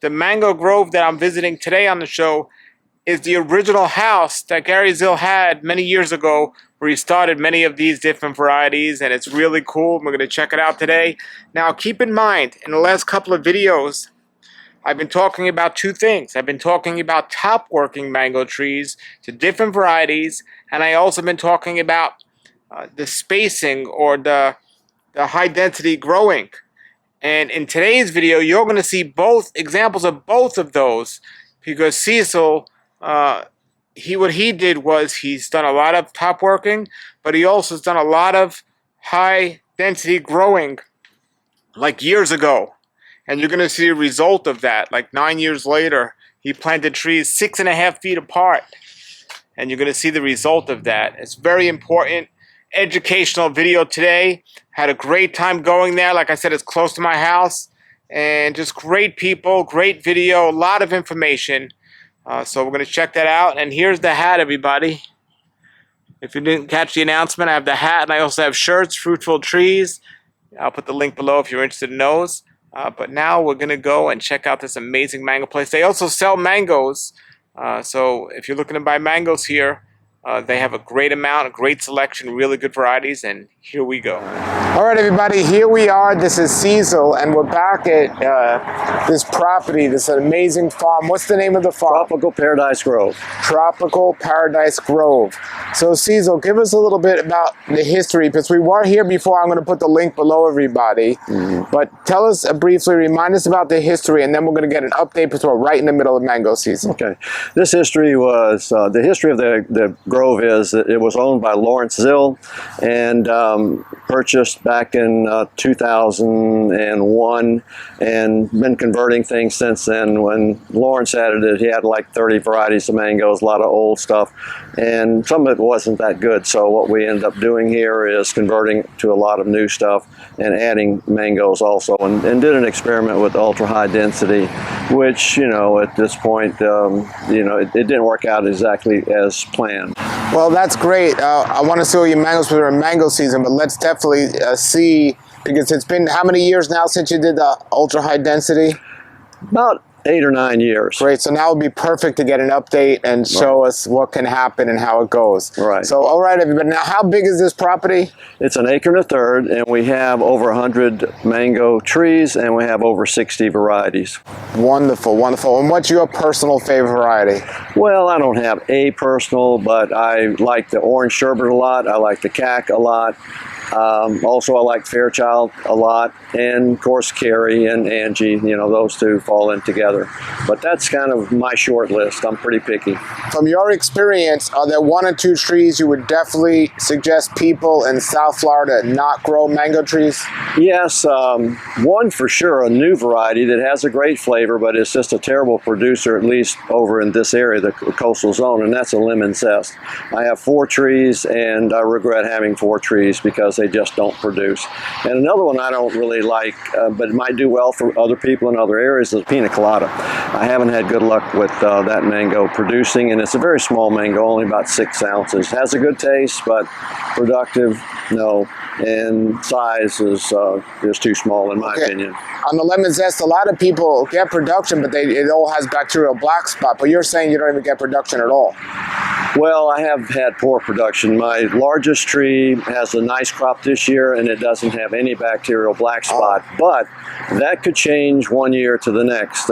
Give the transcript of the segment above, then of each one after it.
the mango grove that I'm visiting today on the show is the original house that Gary Zill had many years ago, where he started many of these different varieties, and it's really cool. We're going to check it out today. Now, keep in mind, in the last couple of videos, I've been talking about two things. I've been talking about top working mango trees to different varieties, and I also been talking about the spacing or the high density growing. And in today's video, you're going to see both examples of both of those, because Cecil, what he did was he's done a lot of top working, but he also has done a lot of high density growing like years ago. And you're going to see a result of that. Like 9 years later, he planted trees 6.5 feet apart. And you're going to see the result of that. It's very important. Educational video today. Had a great time going there. Like I said, it's close to my house. And just great people, great video, a lot of information. So we're going to check that out. And here's the hat, everybody. If you didn't catch the announcement, I have the hat. And I also have shirts, Fruitful Trees. I'll put the link below if you're interested in those. But now we're going to go and check out this amazing mango place. They also sell mangoes. So if you're looking to buy mangoes here, they have a great amount, a great selection, really good varieties, and here we go. All right, everybody, here we are. This is Cecil, and we're back at this property, this amazing farm. What's the name of the farm? Tropical Paradise Grove. Tropical Paradise Grove. So, Cecil, give us a little bit about the history, because we were here before. I'm going to put the link below, everybody. But tell us briefly, remind us about the history, and then we're going to get an update, because we're right in the middle of mango season. Okay. This history was, the history of the grove is that it was owned by Lawrence Zill and purchased back in 2001, and been converting things since then. When Lawrence added it, he had like 30 varieties of mangoes, a lot of old stuff, and some of it wasn't that good. So what we ended up doing here is converting to a lot of new stuff and adding mangoes also, and did an experiment with ultra high density, which, you know, at this point, you know, it didn't work out exactly as planned. Well, that's great. I want to show you mangoes for the mango season, but let's definitely see, because it's been how many years now since you did the ultra high density? About 8 or 9 years. Great. So now would be perfect to get an update and show us what can happen and how it goes. Right. So, all right, everybody. Now, how big is this property? It's 1 1/3 acres, and we have over 100 mango trees, and we have over 60 varieties. Wonderful, wonderful. And what's your personal favorite variety? Well, I don't have a personal, but I like the orange sherbet a lot. I like the cac a lot. Also, I like Fairchild a lot, and of course Carrie and Angie, you know, those two fall in together. But that's kind of my short list. I'm pretty picky. From your experience, are there 1 or 2 trees you would definitely suggest people in South Florida not grow mango trees? Yes, one for sure, a new variety that has a great flavor, but it's just a terrible producer, at least over in this area, the coastal zone, and that's a lemon zest. I have 4 trees, and I regret having 4 trees because they just don't produce. And another one I don't really like, but it might do well for other people in other areas, is pina colada. I haven't had good luck with that mango producing, and it's a very small mango, only about 6 ounces. Has a good taste, but productive, no. And size is too small in my opinion. On the lemon zest, a lot of people get production, but it all has bacterial black spot. But you're saying you don't even get production at all. Well, I have had poor production. My largest tree has a nice crop this year, and it doesn't have any bacterial black spot. But that could change one year to the next.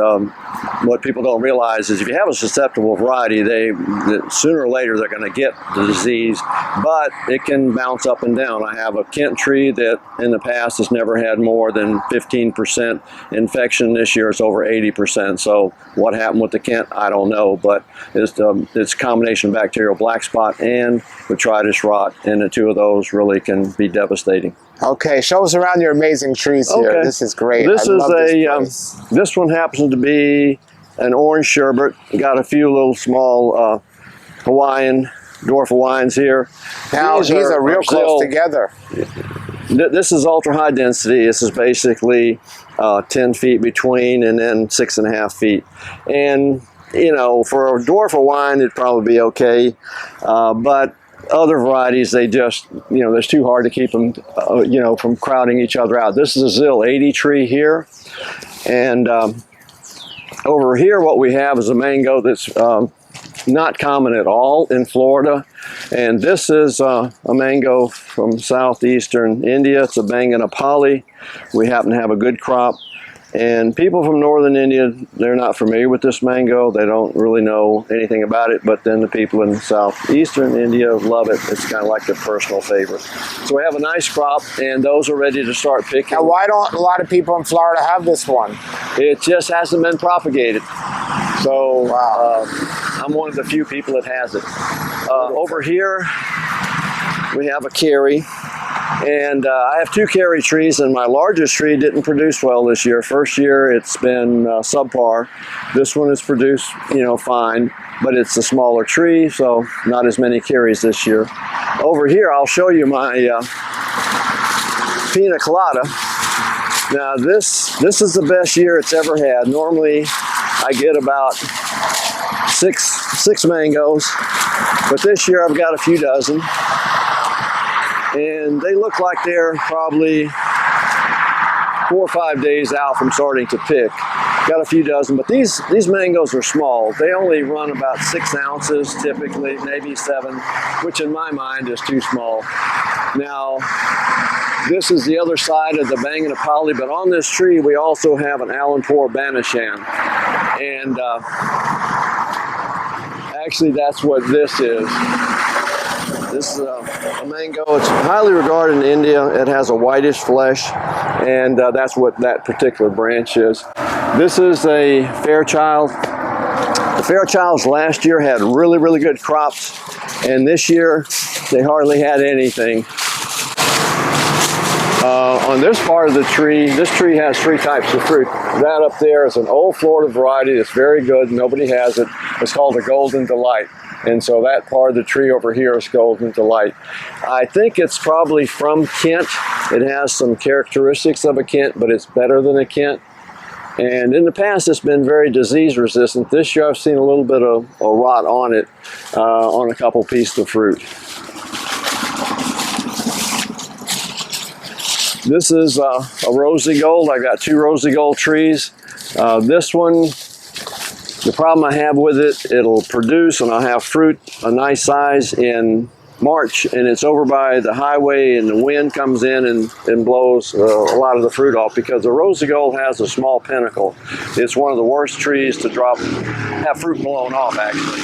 What people don't realize is if you have a susceptible variety, sooner or later they're going to get the disease, but it can bounce up and down. I have a Kent tree that in the past has never had more than 15% infection. This year it's over 80%. So what happened with the Kent, I don't know, but it's a combination of bacterial black spot and botrytis rot, and the 2 of those really can be devastating. Okay, show us around your amazing trees here. Okay. This is great. This this one happens to be an orange sherbet. Got a few little small dwarf Hawaiians here. Now these are real close together. This is ultra high density. This is basically 10 feet between, and then 6.5 feet. And you know, for a dwarf Hawaiian, it'd probably be okay. But other varieties, they just, you know, it's too hard to keep them, you know, from crowding each other out. This is a Zill 80 tree here, and Over here, what we have is a mango that's not common at all in Florida. And this is a mango from southeastern India. It's a Banganapali. We happen to have a good crop. And people from northern India, they're not familiar with this mango. They don't really know anything about it, but then the people in southeastern India love it. It's kind of like their personal favorite. So we have a nice crop, and those are ready to start picking. Now, why don't a lot of people in Florida have this one? It just hasn't been propagated. So Wow. I'm one of the few people that has it. Over here, we have a carry. And I have 2 carry trees, and my largest tree didn't produce well this year. First year, it's been subpar. This one has produced, fine, but it's a smaller tree, so not as many carries this year. Over here, I'll show you my pina colada. Now, this is the best year it's ever had. Normally, I get about six mangoes, but this year I've got a few dozen. And they look like they're probably 4 or 5 days out from starting to pick. Got a few dozen, but these mangoes are small. They only run about 6 ounces typically, maybe 7, which in my mind is too small. Now, this is the other side of the Banganapali, but on this tree we also have an Allanpur Banashan. And actually that's what this is. This is a mango. It's highly regarded in India. It has a whitish flesh, and that's what that particular branch is. This is a Fairchild. The Fairchilds last year had really, really good crops, and this year they hardly had anything. On this part of the tree, this tree has 3 types of fruit. That up there is an old Florida variety that's very good. Nobody has it. It's called the Golden Delight. And so that part of the tree over here is Golden Delight. I think it's probably from Kent. It has some characteristics of a Kent, but it's better than a Kent. And in the past, it's been very disease resistant. This year, I've seen a little bit of a rot on it, on a couple pieces of fruit. This is a rosy gold. I got 2 rosy gold trees. This one, the problem I have with it, it'll produce and I'll have fruit a nice size in March, and it's over by the highway and the wind comes in and blows a lot of the fruit off because the rosy gold has a small pinnacle. It's one of the worst trees to have fruit blown off actually.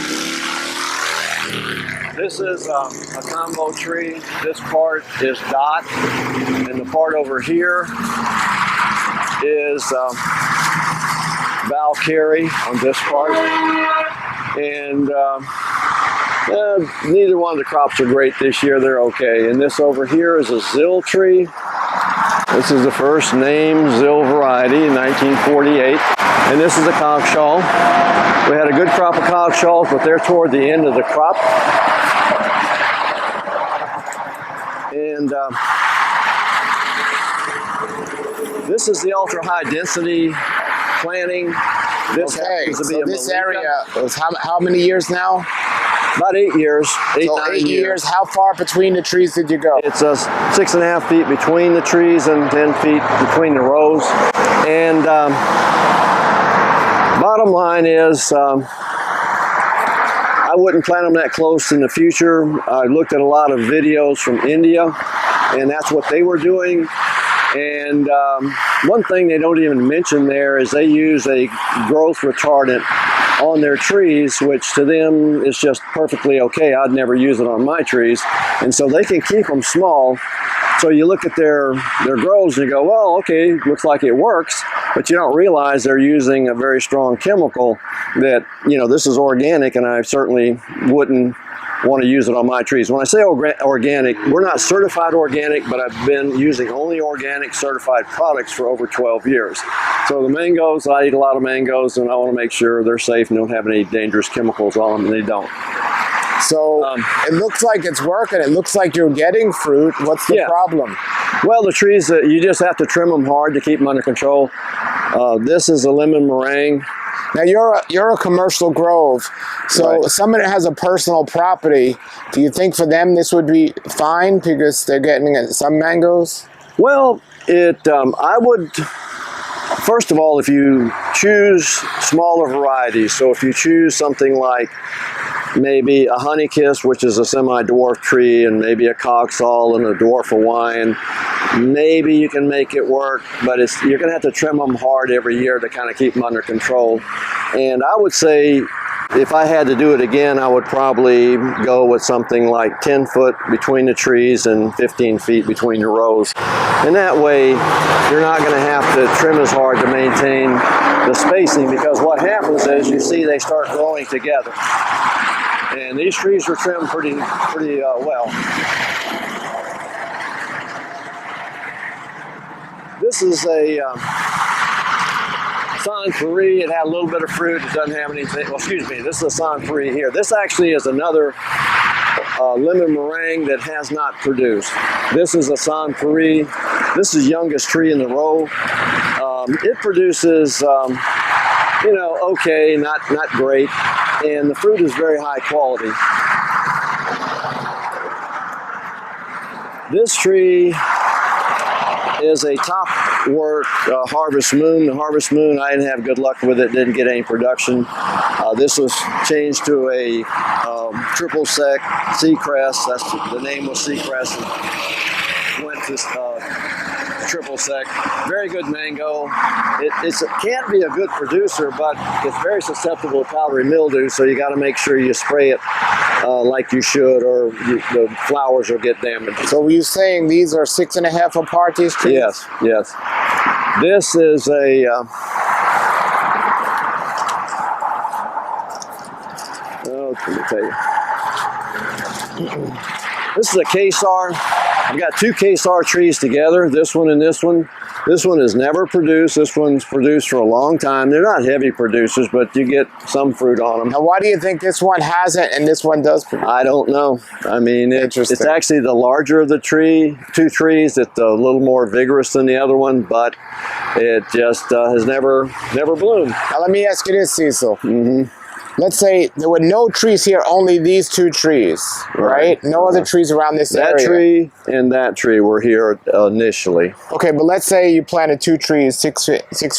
This is a combo tree. This part is dot, and the part over here is Valkyrie on this part. And neither one of the crops are great this year. They're okay. And this over here is a Zill tree. This is the first named Zill variety in 1948. And this is a cogshaw. We had a good crop of cogshaws, but they're toward the end of the crop. And this is the ultra high density planting. This happens to be this area is how many years now? About 8 years. 8 years. How far between the trees did you go? It's 6.5 feet between the trees and 10 feet between the rows. And bottom line is, I wouldn't plant them that close in the future. I looked at a lot of videos from India, and that's what they were doing. And one thing they don't even mention there is they use a growth retardant on their trees, which to them is just perfectly okay. I'd never use it on my trees. And so they can keep them small. So you look at their grows and you go, well, okay, looks like it works, but you don't realize they're using a very strong chemical that, this is organic, and I certainly wouldn't want to use it on my trees. When I say organic, we're not certified organic, but I've been using only organic certified products for over 12 years. So the mangoes, I eat a lot of mangoes, and I want to make sure they're safe and don't have any dangerous chemicals on them, and they don't. So it looks like it's working. It looks like you're getting fruit. What's the problem? Well, the trees, you just have to trim them hard to keep them under control. This is a lemon meringue. Now you're a commercial grove, so someone that has a personal property, do you think for them this would be fine because they're getting some mangoes? Well, I First of all, if you choose smaller varieties, so if you choose something like maybe a honeykiss, which is a semi-dwarf tree, and maybe a coxall and a dwarf Hawaiian, maybe you can make it work, but you're going to have to trim them hard every year to kind of keep them under control. And I would say, if I had to do it again, I would probably go with something like 10 foot between the trees and 15 feet between the rows. And that way, you're not going to have to trim as hard to maintain the spacing, because what happens is, you see they start growing together. And these trees were trimmed pretty well. This is a Sanpuri. It had a little bit of fruit. It doesn't have anything. Well, excuse me. This is a Sanpuri here. This actually is another lemon meringue that has not produced. This is a Sanpuri. This is the youngest tree in the row. It produces, you know, okay, not great, and the fruit is very high quality. This tree is a top work Harvest Moon. The Harvest Moon, I didn't have good luck with it, didn't get any production. This was changed to a triple sec Seacrest. That's the name was Seacrest. Went to triple sec. Very good mango. It can't be a good producer, but it's very susceptible to powdery mildew, so you got to make sure you spray it like you should, or the flowers will get damaged. So were you saying these are 6.5 apart, these trees? Yes, yes. This is a let me tell you. This is a Kesar. I've got two Kesar trees together, this one and this one. This one has never produced. This one's produced for a long time. They're not heavy producers, but you get some fruit on them. Now, why do you think this one hasn't and this one does produce? I don't know. I mean, it's actually the larger of the two trees. It's a little more vigorous than the other one, but it just has never bloomed. Now, let me ask you this, Cecil. Mm-hmm. Let's say there were no trees here, only these two trees, right? No other trees around this area. That tree and that tree were here initially. Okay, but let's say you planted two trees 6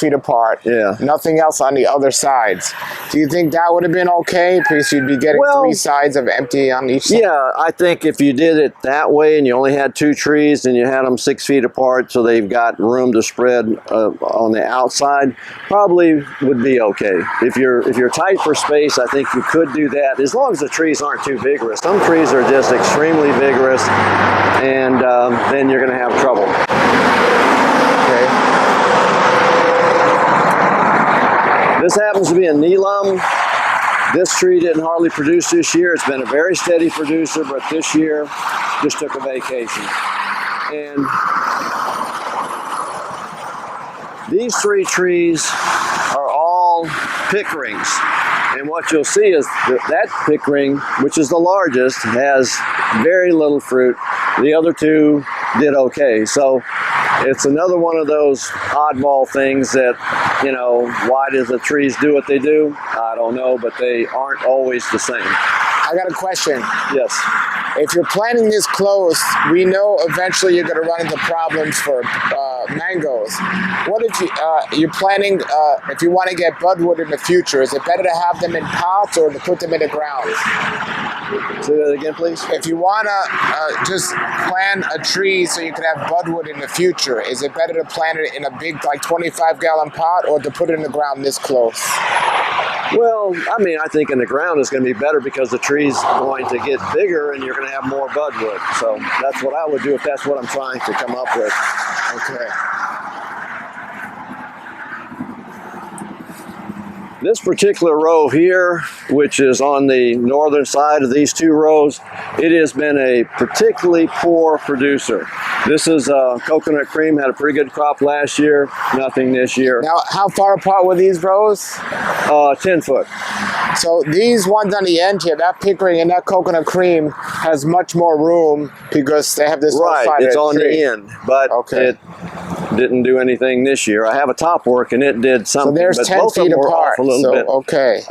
feet apart. Yeah. Nothing else on the other sides. Do you think that would have been okay? Because you'd be getting 3 sides of empty on each side. Yeah, I think if you did it that way and you only had two trees and you had them 6 feet apart so they've got room to spread on the outside, probably would be okay. If you're tight for space, I think you could do that, as long as the trees aren't too vigorous. Some trees are just extremely vigorous, and then you're going to have trouble. Okay. This happens to be a Neelam. This tree didn't hardly produce this year. It's been a very steady producer, but this year just took a vacation. And these 3 trees are all pickerings. And what you'll see is that pickering, which is the largest, has very little fruit. The other 2 did okay. So it's another one of those oddball things that, you know, why do the trees do what they do? I don't know, but they aren't always the same. I got a question. Yes. If you're planting this close, we know eventually you're going to run into problems for mangoes. What if you're planting, if you want to get budwood in the future, is it better to have them in pots or to put them in the ground? Say that again, please. If you want to just plant a tree so you can have budwood in the future, is it better to plant it in a big, like 25-gallon pot, or to put it in the ground this close? Well, I mean, I think in the ground is going to be better because the tree's going to get bigger and you're going to have more budwood. So that's what I would do if that's what I'm trying to come up with. Okay. This particular row here, which is on the northern side of these 2 rows, it has been a particularly poor producer. This is coconut cream, had a pretty good crop last year, nothing this year. Now, how far apart were these rows? 10 foot. So these ones on the end here, that pickering and that coconut cream has much more room because they have this right. It's on the end, but it didn't do anything this year. I have a top work and it did something. So there's but 10 both feet of them were apart. Off a little bit. Okay.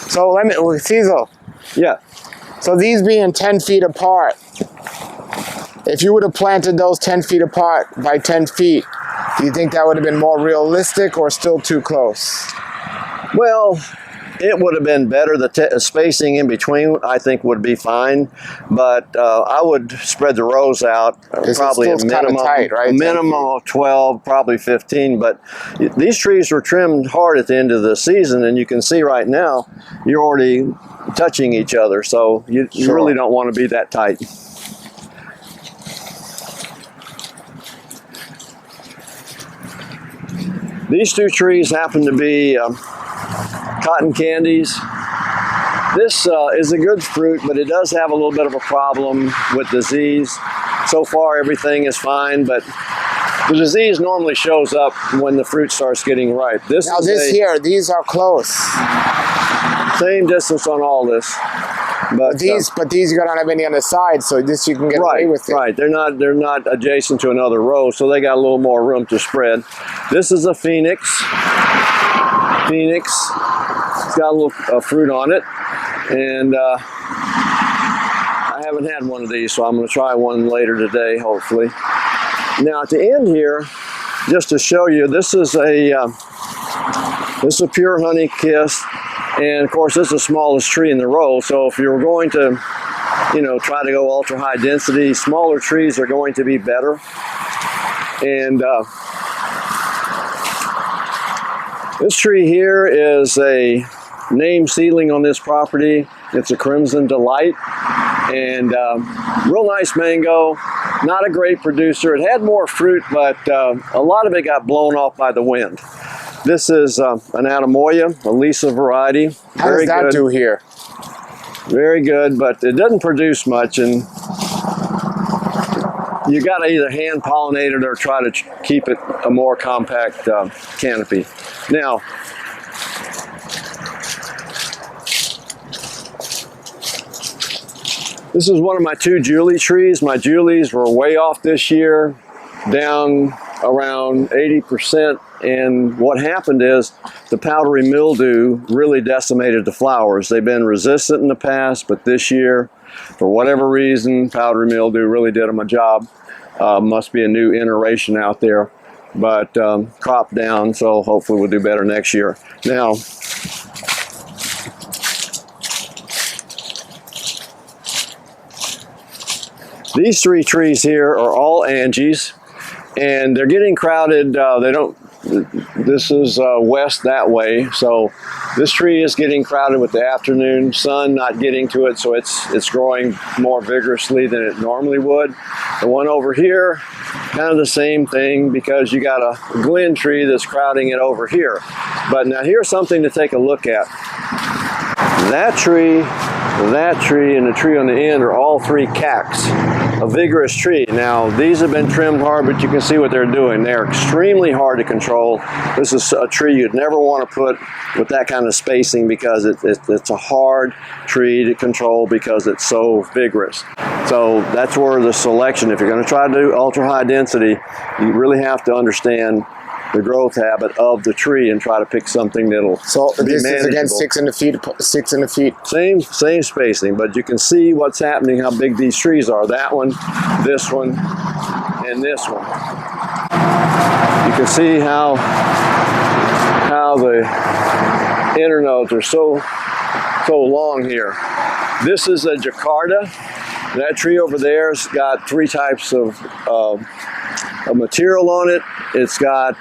So let me, Cecil. Yeah. So these being 10 feet apart, if you would have planted those 10 feet apart by 10 feet, do Do you think that would have been more realistic or still too close? Well, it would have been better. The spacing in between, I think, would be fine. But I would spread the rows out probably a minimum, tight, right? a minimum of 12, probably 15. But these trees were trimmed hard at the end of the season, and you can see right now you're already touching each other. So you really don't want to be that tight. These two trees happen to be cotton candies. This is a good fruit, but it does have a little bit of a problem with disease. So far, everything is fine, but the disease normally shows up when the fruit starts getting ripe. These are close. Same distance on all this. But these you don't have any on the side, so this you can get away with it. Right, they're not adjacent to another row, so they got a little more room to spread. This is a Phoenix. It's got a little fruit on it, and I haven't had one of these, so I'm going to try one later today, hopefully. Now at the end here, just to show you, this is a pure honey kiss, and of course this is the smallest tree in the row. So if you're going to, try to go ultra high density, smaller trees are going to be better. And this tree here is a name seedling on this property. It's a Crimson Delight, and real nice mango. Not a great producer. It had more fruit, but a lot of it got blown off by the wind. This is an Adamoya, a Lisa variety. How does that do here? Very good, but it doesn't produce much, and you got to either hand pollinate it or try to keep it a more compact canopy. Now, this is one of my two Julie trees. My Julies were way off this year, down around 80%. And what happened is the powdery mildew really decimated the flowers. They've been resistant in the past, but this year, for whatever reason, powdery mildew really did them a job. Must be a new iteration out there, but crop down, so hopefully we'll do better next year. Now, these three trees here are all Angies, and they're getting crowded. This is west that way, so this tree is getting crowded with the afternoon sun not getting to it, so it's growing more vigorously than it normally would. The one over here, kind of the same thing, because you got a Glen tree that's crowding it over here. But now here's something to take a look at. That tree, and the tree on the end are all three cacks, a vigorous tree. Now, these have been trimmed hard, but you can see what they're doing. They're extremely hard to control. This is a tree you'd never want to put with that kind of spacing, because it's a hard tree to control because it's so vigorous. So that's where the selection, if you're going to try to do ultra high density, you really have to understand the growth habit of the tree and try to pick something that'll be this manageable. Is again 6 in the feet. Same spacing, but you can see what's happening, how big these trees are. That one, this one, and this one. You can see how the internodes are so long here. This is a Jakarta. That tree over there's got three types of material on it. It's got,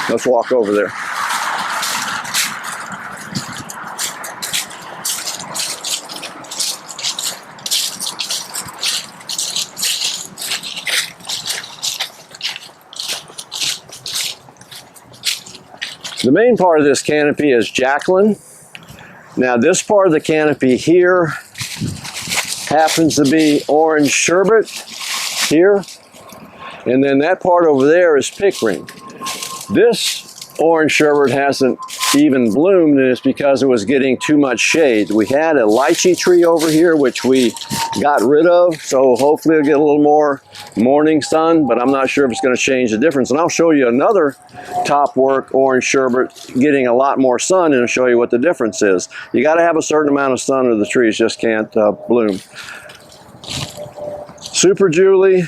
let's walk over there. The main part of this canopy is Jacqueline. Now this part of the canopy here happens to be orange sherbet here. And then that part over there is Pickering. This orange sherbet hasn't even bloomed, and it's because it was getting too much shade. We had a lychee tree over here, which we got rid of, so hopefully it'll get a little more morning sun, but I'm not sure if it's going to change the difference. And I'll show you another top work orange sherbet getting a lot more sun, and I'll show you what the difference is. You got to have a certain amount of sun or the trees just can't bloom. Super Julie,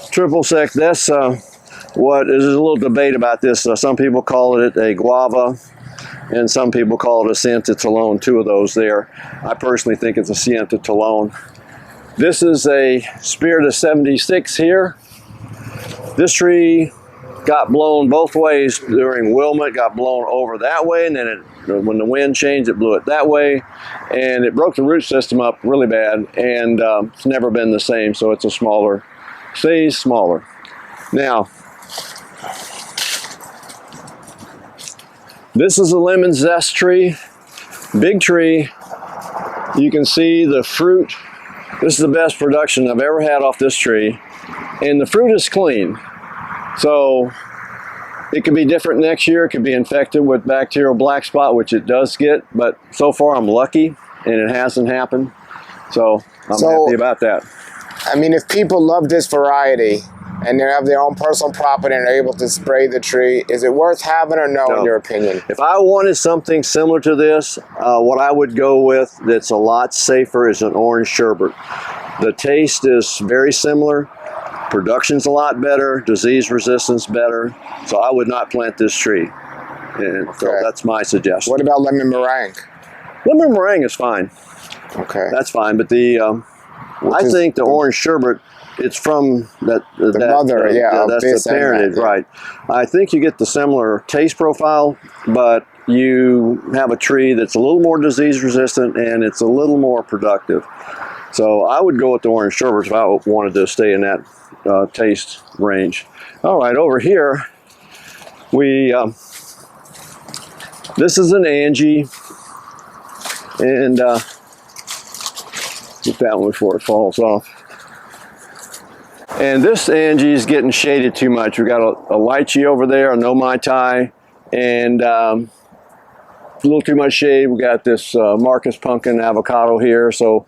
triple sec. That's what there's a little debate about this. Some people call it a guava, and some people call it a Sienta Talone. Two of those there. I personally think it's a Sienta Talone. This is a Spirit of 76 here. This tree got blown both ways during Wilmot. Got blown over that way, and then when the wind changed, it blew it that way, and it broke the root system up really bad, and it's never been the same. So it's a smaller, stays smaller. Now, this is a lemon zest tree, big tree. You can see the fruit. This is the best production I've ever had off this tree, and the fruit is clean. So it could be different next year. It could be infected with bacterial black spot, which it does get, but so far I'm lucky and it hasn't happened. So I'm happy about that. I mean, if people love this variety and they have their own personal property and are able to spray the tree, is it worth having or no, in your opinion? If I wanted something similar to this, what I would go with that's a lot safer is an orange sherbet. The taste is very similar. Production's a lot better, disease resistance better, so I would not plant this tree. And so that's my suggestion. What about lemon meringue? Lemon meringue is fine. Okay. That's fine, but I think the orange sherbet, it's from the mother, that's the parentage, right. I think you get the similar taste profile, but you have a tree that's a little more disease resistant and it's a little more productive. So I would go with the orange sherbet if I wanted to stay in that taste range. All right, over here, this is an Angie, and get that one before it falls off. And this Angie is getting shaded too much. We got a lychee over there, a no mai tai, and a little too much shade. We got this Marcus pumpkin avocado here, so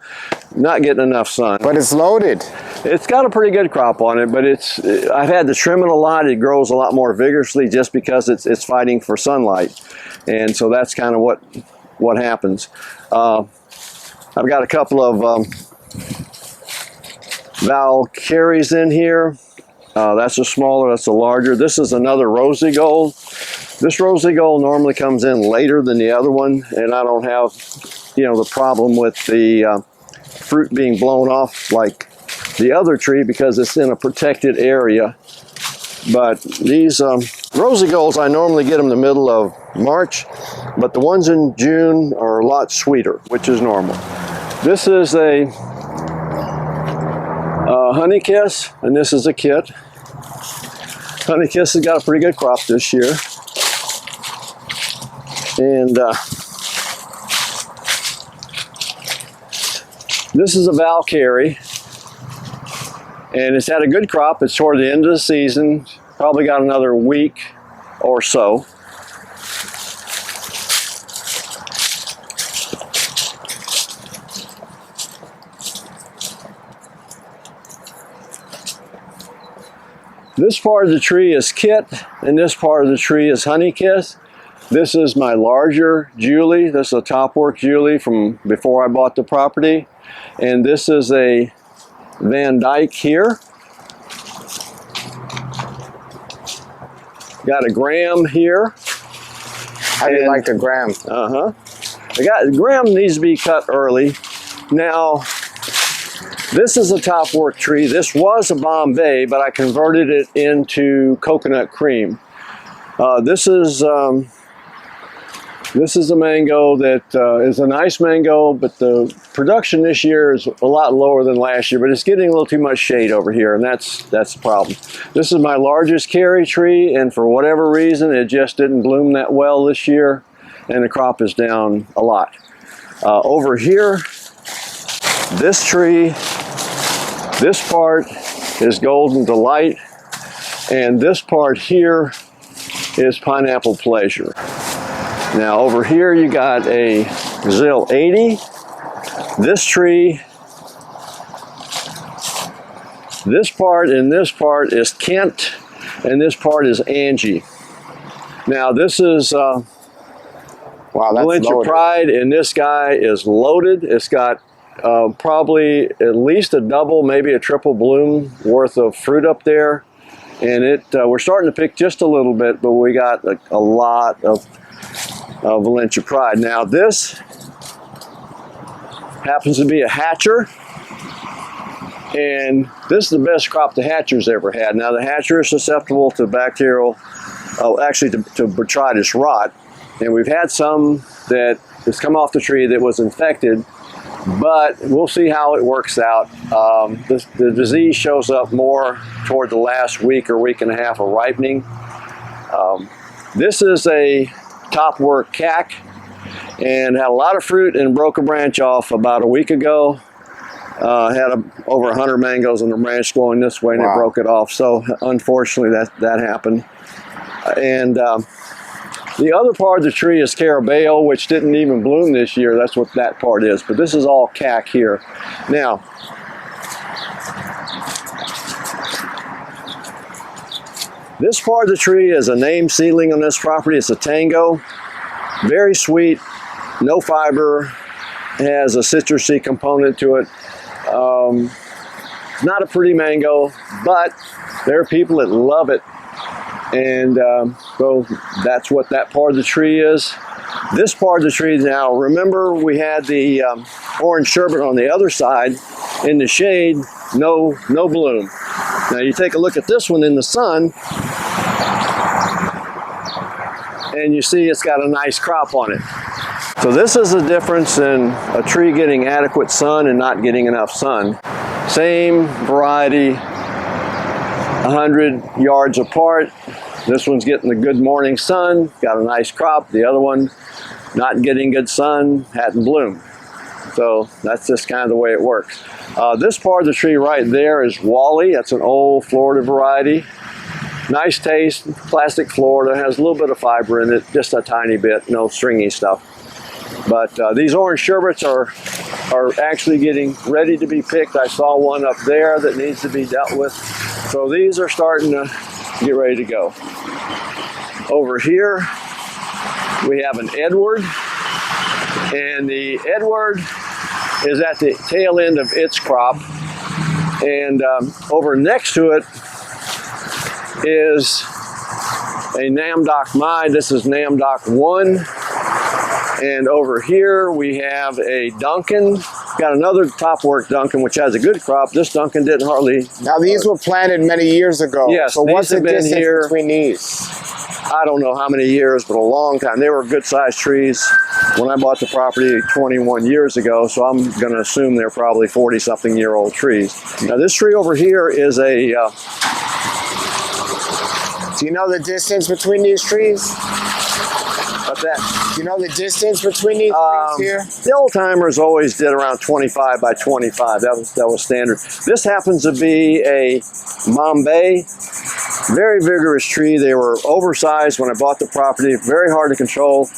not getting enough sun. But it's loaded. It's got a pretty good crop on it, but I've had to trim it a lot. It grows a lot more vigorously just because it's fighting for sunlight, and so that's kind of what happens. I've got a couple of Valkyries in here. That's a smaller, that's a larger. This is another Rosy Gold. This Rosy Gold normally comes in later than the other one, and I don't have, the problem with the fruit being blown off like the other tree because it's in a protected area. But these Rosy Golds, I normally get them in the middle of March, but the ones in June are a lot sweeter, which is normal. This is a Honey Kiss, and this is a kit. Honey Kiss has got a pretty good crop this year. And this is a Valkyrie, and it's had a good crop. It's toward the end of the season, probably got another week or so. This part of the tree is Kit, and this part of the tree is Honey Kiss. This is my larger Julie. This is a Topwork Julie from before I bought the property. And this is a Van Dyke here. Got a Graham here. How do you like the Graham? The Graham needs to be cut early. Now, this is a Topwork tree. This was a Bombay, but I converted it into coconut cream. This is a mango that is a nice mango, but the production this year is a lot lower than last year, but it's getting a little too much shade over here, and that's the problem. This is my largest carry tree, and for whatever reason, it just didn't bloom that well this year, and the crop is down a lot. Over here, this tree, this part is Golden Delight, and this part here is Pineapple Pleasure. Now over here you got a Zill 80. This tree, this part and this part is Kent, and this part is Angie. Now this is wow, that's Valencia loaded. Pride, and this guy is loaded. It's got probably at least a double, maybe a triple bloom worth of fruit up there. And we're starting to pick just a little bit, but we got a lot of Valencia Pride. Now this happens to be a hatcher, and this is the best crop the hatcher's ever had. Now the hatcher is susceptible to bacterial, actually to botrytis rot, and we've had some that has come off the tree that was infected, but we'll see how it works out. The disease shows up more toward the last week or week and a half of ripening. This is a top work cac, and had a lot of fruit and broke a branch off about a week ago. Had over 100 mangoes on the branch going this way, and it broke it off. So unfortunately that happened. And the other part of the tree is carabao, which didn't even bloom this year. That's what that part is. But this is all cac here. Now, this part of the tree is a name seedling on this property. It's a tango. Very sweet, no fiber, has a citrusy component to it. It's not a pretty mango, but there are people that love it. And so that's what that part of the tree is. This part of the tree now, remember we had the orange sherbet on the other side in the shade, no bloom. Now you take a look at this one in the sun, and you see it's got a nice crop on it. So this is the difference in a tree getting adequate sun and not getting enough sun. Same variety, 100 yards apart. This one's getting the good morning sun, got a nice crop. The other one not getting good sun, hadn't bloomed. So that's just kind of the way it works. This part of the tree right there is Wally. That's an old Florida variety. Nice taste, plastic Florida, has a little bit of fiber in it, just a tiny bit, no stringy stuff. But these orange sherbets are actually getting ready to be picked. I saw one up there that needs to be dealt with. So these are starting to get ready to go. Over here, we have an Edward, and the Edward is at the tail end of its crop. And over next to it is a Namdoc Mai. This is Namdoc 1. And over here we have a Duncan. Got another top work Duncan, which has a good crop. This Duncan didn't hardly. Now these were planted many years ago. Yes, so what's the distance here between these? I don't know how many years, but a long time. They were good sized trees when I bought the property 21 years ago, so I'm going to assume they're probably 40-something year old trees. Now this tree over here is a... Do you know the distance between these trees? What's that? Do you know the distance between these trees here? The old timers always did around 25 by 25. That was standard. This happens to be a Bombay. Very vigorous tree. They were oversized when I bought the property, very hard to control.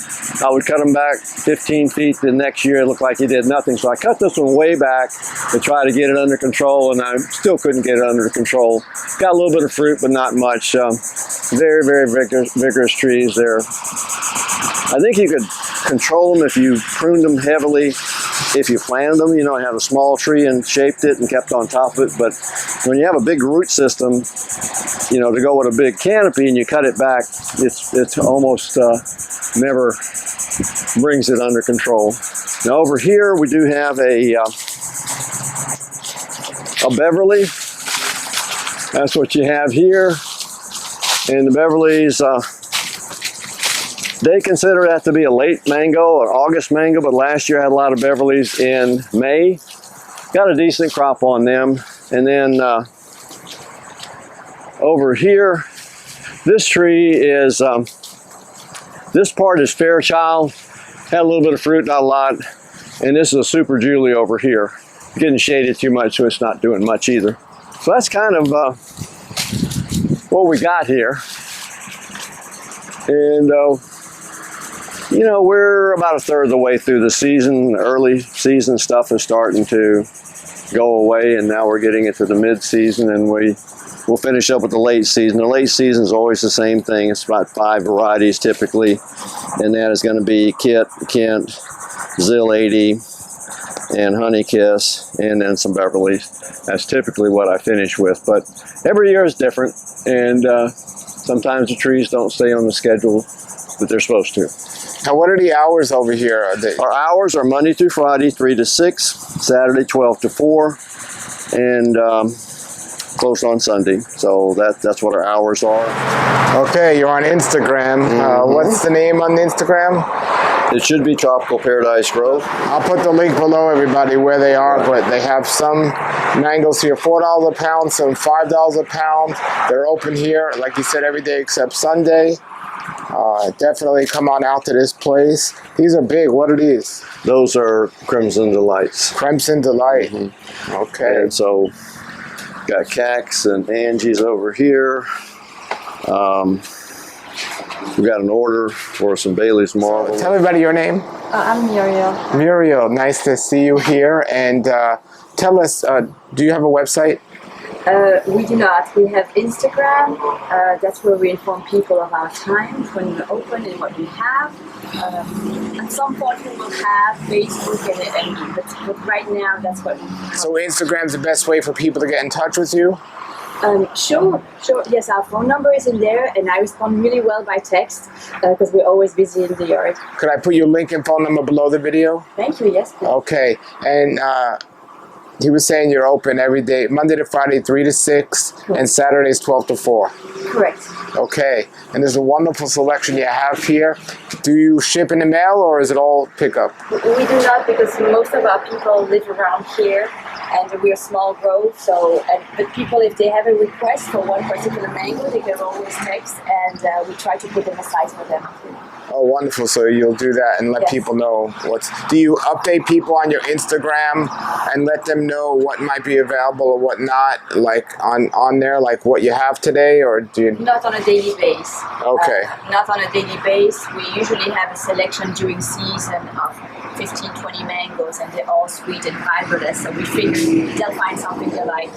I would cut them back 15 feet. The next year it looked like he did nothing. So I cut this one way back to try to get it under control, and I still couldn't get it under control. Got a little bit of fruit, but not much. Very, very vigorous trees there. I think you could control them if you pruned them heavily, if you planted them. You know, had a small tree and shaped it and kept on top of it. But when you have a big root system, you know, to go with a big canopy and you cut it back, it's almost never brings it under control. Now over here we do have a Beverly. That's what you have here. And the Beverleys, they consider that to be a late mango, an August mango, but last year I had a lot of Beverleys in May. Got a decent crop on them. And then over here, this tree is, this part is Fairchild. Had a little bit of fruit, not a lot. And this is a Super Julie over here. Getting shaded too much, so it's not doing much either. So that's kind of what we got here. And you know, we're about a third of the way through the season. Early season stuff is starting to go away, and now we're getting into the mid-season, and we'll finish up with the late season. The late season is always the same thing. It's about 5 varieties typically, and that is going to be Kit, Kent, Zill 80, and Honey Kiss, and then some Beverleys. That's typically what I finish with. But every year is different, and sometimes the trees don't stay on the schedule that they're supposed to. Now, what are the hours over here? Our hours are Monday through Friday, 3 to 6, Saturday, 12 to 4, and closed on Sunday. So that's what our hours are. Okay, you're on Instagram. What's the name on Instagram? It should be Tropical Paradise Grove. I'll put the link below, everybody, where they are, but they have some mangoes here, $4 a pound, some $5 a pound. They're open here, like you said, every day except Sunday. Definitely come on out to this place. These are big. What are these? Those are Crimson Delights. Crimson Delight. Okay. And so, got Cax and Angie's over here. We got an order for some Bailey's Marvel. Tell everybody your name. I'm Muriel. Muriel, nice to see you here. And tell us, do you have a website? We do not. We have Instagram. That's where we inform people of our times when we're open and what we have. At some point we will have Facebook, but right now that's what we have. So Instagram's the best way for people to get in touch with you? Sure. Yes, our phone number is in there, and I respond really well by text because we're always busy in the yard. Could I put your link and phone number below the video? Thank you. Yes. Please. Okay. And he was saying you're open every day, Monday to Friday, 3 to 6, and Saturdays, 12 to 4. Correct. Okay. And there's a wonderful selection you have here. Do you ship in the mail, or is it all pickup? We do not, because most of our people live around here, and we're a small grove. But people, if they have a request for one particular mango, they can always text, and we try to put them aside for them. Oh, wonderful. So you'll do that and let Yes. people know do you update people on your Instagram and let them know what might be available or what not, like on there, like what you have today, or do you? Not on a daily base. Okay. Not on a daily base. We usually have a selection during season of 15, 20 mangoes, and they're all sweet and fiberless, so we figure they'll find something they like.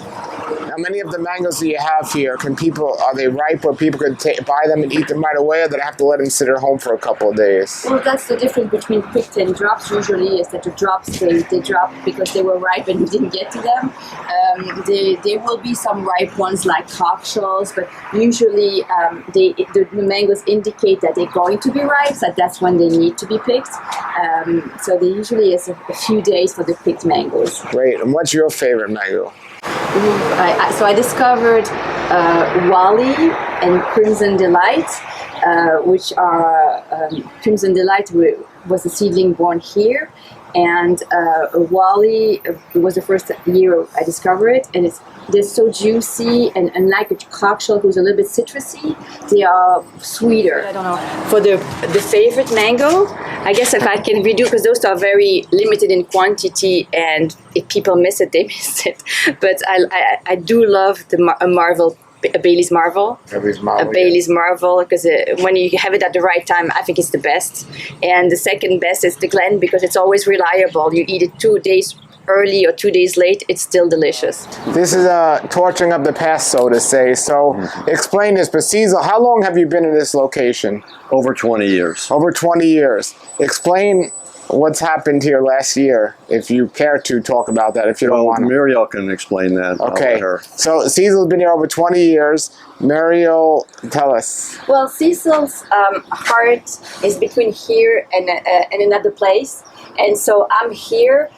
Now, many of the mangoes that you have here, are they ripe where people could buy them and eat them right away, or do they have to let them sit at home for a couple of days? Well, that's the difference between picked and drops usually, is that the drops, they drop because they were ripe and we didn't get to them. There will be some ripe ones like cockshells, but usually the mangoes indicate that they're going to be ripe, so that's when they need to be picked. So there usually is a few days for the picked mangoes. Great. And what's your favorite mango? So I discovered Wally and Crimson Delight, which are Crimson Delight was a seedling born here, and Wally was the first year I discovered it, and they're so juicy, and unlike a cockshell who's a little bit citrusy, they are sweeter. I don't know. For the favorite mango, I guess if I can redo, because those are very limited in quantity, and if people miss it, they miss it. But I do love a Bailey's Marvel. Bailey's Marvel, because when you have it at the right time, I think it's the best. And the second best is the Glen, because it's always reliable. You eat it 2 days early or 2 days late, it's still delicious. This is torching of the past, so to say. So explain this, but Cecil, how long have you been in this location? Over 20 years. Over 20 years. Explain what's happened here last year, if you care to talk about that, if you don't want to. Muriel can explain that. Okay. I'll let her. So Cecil's been here over 20 years. Muriel, tell us. Well, Cecil's heart is between here and another place. And so I'm here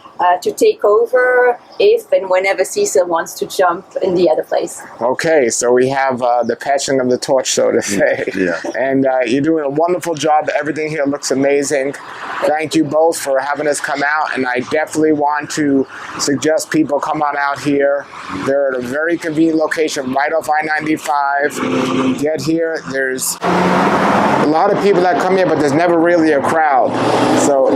to take over if and whenever Cecil wants to jump in the other place. Okay, so we have the passing of the torch, so to say. Yeah. And you're doing a wonderful job. Everything here looks amazing. Thank you both for having us come out, and I definitely want to suggest people come on out here. They're at a very convenient location right off I-95. Get here. There's a lot of people that come here, but there's never really a crowd. So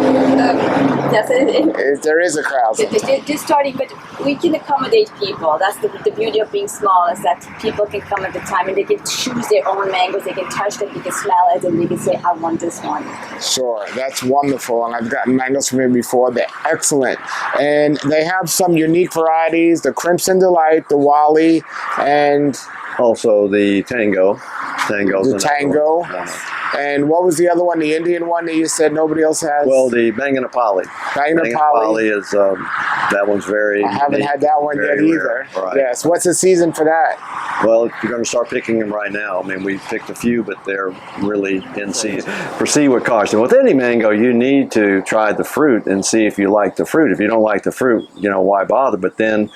there is a crowd. They're starting, but we can accommodate people. That's the beauty of being small, is that people can come at the time and they can choose their own mangoes. They can touch them, they can smell it, and they can say, I want this one. Sure, that's wonderful. And I've gotten mangoes from here before. They're excellent. And they have some unique varieties, the Crimson Delight, the Wally, and Also the tango. Tango's The tango. And what was the other one? The Indian one that you said nobody else has? Well, the Banganapali. Banganapali is that one's very. I haven't had that one yet either. Right. Yes. What's the season for that? Well, you're going to start picking them right now. I mean, we picked a few, but they're really in season. Proceed with caution. With any mango, you need to try the fruit and see if you like the fruit. If you don't like the fruit, why bother? But then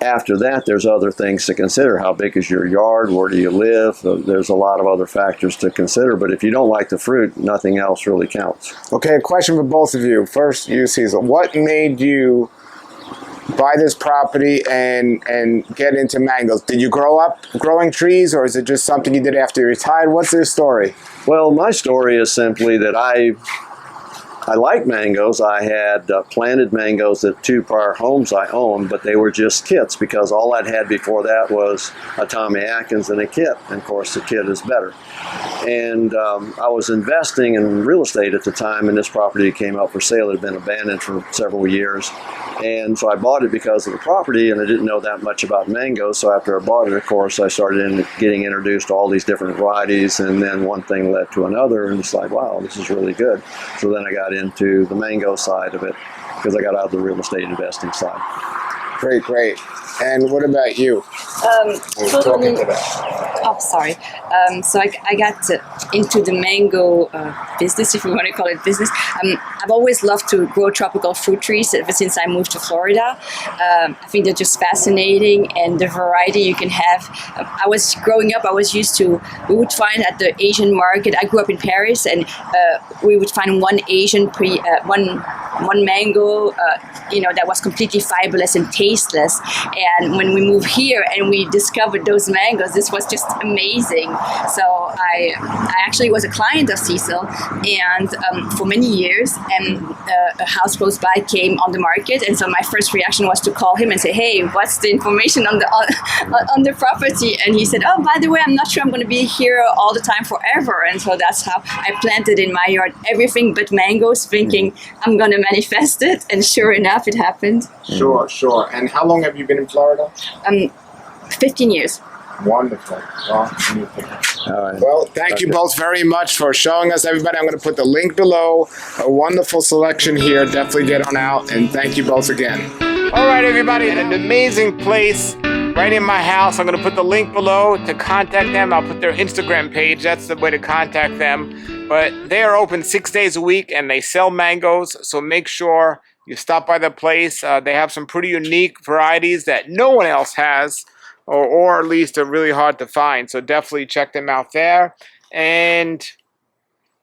after that, there's other things to consider. How big is your yard? Where do you live? There's a lot of other factors to consider. But if you don't like the fruit, nothing else really counts. Okay, a question for both of you. First, you, Cecil. What made you buy this property and get into mangoes? Did you grow up growing trees, or is it just something you did after you retired? What's your story? Well, my story is simply that I like mangoes. I had planted mangoes at 2 prior homes I owned, but they were just kits because all I'd had before that was a Tommy Atkins and a kit. And of course, the kit is better. And I was investing in real estate at the time, and this property came up for sale. It had been abandoned for several years. And so I bought it because of the property, and I didn't know that much about mangoes. So after I bought it, of course, I started getting introduced to all these different varieties, and then one thing led to another, and it's like, wow, this is really good. So then I got into the mango side of it because I got out of the real estate investing side. Great, great. And what about you? Totally. Oh, sorry. So I got into the mango business, if you want to call it business. I've always loved to grow tropical fruit trees ever since I moved to Florida. I think they're just fascinating, and the variety you can have. I was growing up, I was used to, we would find at the Asian market, I grew up in Paris, and we would find one mango, that was completely fiberless and tasteless. And when we moved here and we discovered those mangoes, this was just amazing. So I actually was a client of Cecil, and for many years, and a house close by came on the market, and so my first reaction was to call him and say, hey, what's the information on the property? And he said, oh, by the way, I'm not sure I'm going to be here all the time forever. And so that's how I planted in my yard everything but mangoes, thinking I'm going to manifest it, and sure enough, it happened. Sure. And how long have you been in Florida? 15 years. Wonderful. Well, thank you both very much for showing us, everybody. I'm going to put the link below. A wonderful selection here. Definitely get on out, and thank you both again. All right, everybody, an amazing place right in my house. I'm going to put the link below to contact them. I'll put their Instagram page. That's the way to contact them. But they are open 6 days a week, and they sell mangoes, so make sure you stop by the place. They have some pretty unique varieties that no one else has, or at least are really hard to find. So definitely check them out there. And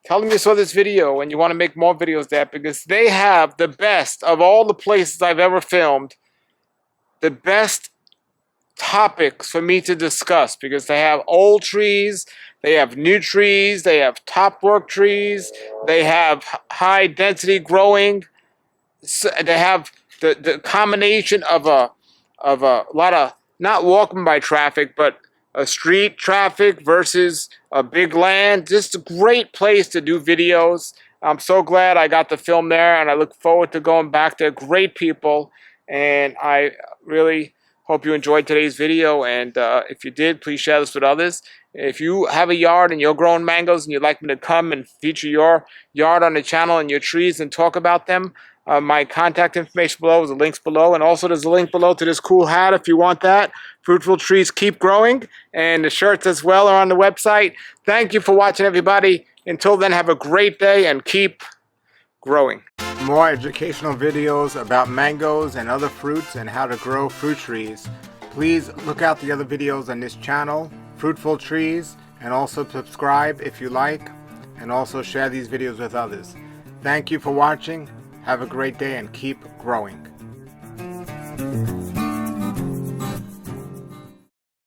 tell them you saw this video and you want to make more videos there, because they have the best of all the places I've ever filmed, the best topics for me to discuss, because they have old trees, they have new trees, they have top work trees, they have high density growing. So they have the combination of a lot of not walking by traffic, but a street traffic versus a big land. Just a great place to do videos. I'm so glad I got to film there, and I look forward to going back there. Great people, and I really hope you enjoyed today's video. And if you did, please share this with others. If you have a yard and you're growing mangoes and you'd like me to come and feature your yard on the channel and your trees and talk about them, my contact information below is the links below, and also there's a link below to this cool hat if you want that. Fruitful Trees Keep Growing, and the shirts as well are on the website. Thank you for watching, everybody. Until then, have a great day and keep growing. More educational videos about mangoes and other fruits and how to grow fruit trees. Please look out the other videos on this channel, Fruitful Trees, and also subscribe if you like, and also share these videos with others. Thank you for watching. Have a great day and keep growing.